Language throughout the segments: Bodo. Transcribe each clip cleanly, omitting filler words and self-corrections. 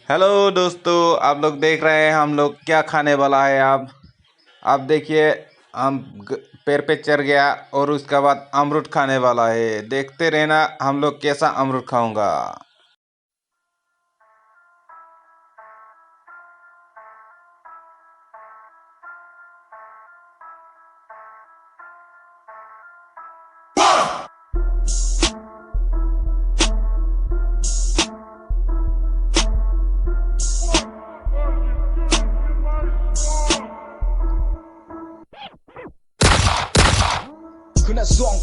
हेलो दोस्तों, आप लोग देख रहे हैं हम लोग क्या खाने वाला है। आप देखिए, हम पेड़ पे चढ़ गया और उसके बाद अमरूद खाने वाला है। देखते रहना हम लोग कैसा अमरूद खाऊंगा।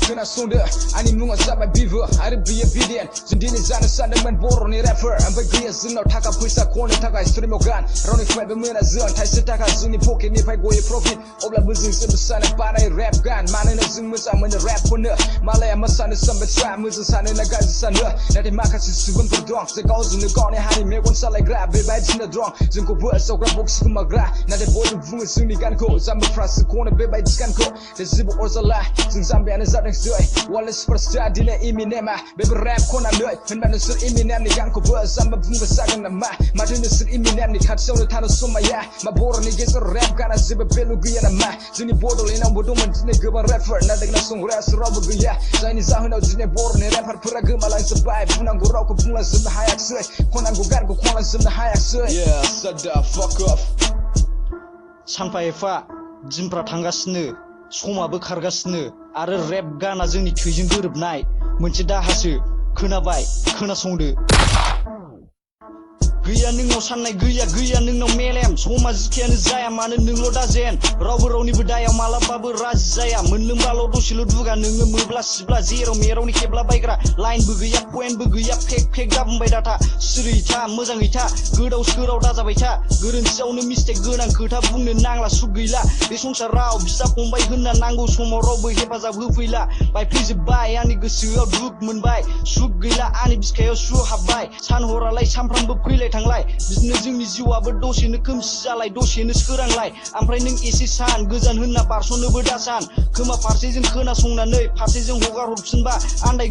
खोनासंदो आंनि मुङा जाबाय बिबो आरो बियो बिदेन जों दिनै जानो सानदोंमोन बर'नि रेपार ओमफ्राय गैया जोंनाव थाखा फैसा खनो थाखाय स्ट्रिमाव गान रावनिफ्रायबो मोना जों थाइसे थाखा जोंनि पकेटनिफ्राय गयो प्रफिट अब्लाबो जों जेबो सानो बानाय रेप गान मानोना जों मोजां मोनो रेप खनो मालाया मोसानो सानबाय ट्राप मोजां सानो ना गाज्रि सानो नाथाय माखासे सुबुंफोर दं जाय गावजोंनो गावनि हारि मेगन सालायग्रा बेबायदिनो दं जोंखौ फोसावग्रा बक्स गोमाग्रा नाथाय बयबो बुङो जोंनि गानखौ जाम्बिफ्रासो खनो बेबायदि गानखौ दा जेबो अरजाला जों जाम्बियानो जादों जै वाले सुपारस्टार दिनै इमिनेमा बेबो रेप खनानै होनबा नोंसोर इमिनेमनि गानखौबो जाम्बा बुंबा जागोन नामा माथो नोंसोर इमिनेमनि खाथियावनो थानो समाया मा बर'नि गेजेराव रेप गाना जेबो भेलु गैया नामा जोंनि बड'लेण्डआवबो दंमोन दिनै गोबां रेपार नाथाय खोनासंग्रायासो रावबो गैया जायनि जाहोनाव दिनै बर'नि रेपारफोरा गोमालांजोब्बाय बुंनांगौ रावखौ बुंलांजोबनो हायाखिसै खनांगौ गानखौ खनलांजोबनो हायाखिसै shut the fuck up सानफा एफा दिनफ्रा थांगासिनो समाबो खारगासिनो आरो रेप गाना जोंनि थैजों गोरोबनाय मोनसे दाहासो खोनाबाय खोनासंदो गैया नोंनाव साननाय गैया नोंनाव मेलेम समा जिखायानो जाया मानो नोंल' दाजेन रावबो रावनिबो दायाव मालाबाबो राजि जाया मोनलोंबाल' दसेल' दुगा नोङो मोब्ला सिब्ला जेराव मेरावनि खेबला बायग्रा लाइनबो गैया पइन्टबो गैया फेक दाबुंबाय दाथा सिरि था मोजाङै था गोदाव सोराव दाजाबाय था गोरोन्थियावनो मिस्टेक गोनां खोथा बुंनो नांला सुख गैला बे संसाराव बिदा फंबाय होनना नांगौ समाव रावबो हेफाजाब होफैला बायफ्लेजोब्बाय आंनि गोसोआव दुख मोनबाय सुख गैला आंनि बिखायाव सु हाबबाय सान हरालाय सानफ्रामबो फैलाय थांलाय बिदिनो जोंनि जिउआबो दसेनो खोमसि जालाय दसेनो सोरांलाय ओमफ्राय नों एसे सान गोजान होनना बारस'नोबो दासान खोमा फारसेजों खोनासंनानै फारसेजों हगार हरफिनबा आन्दाय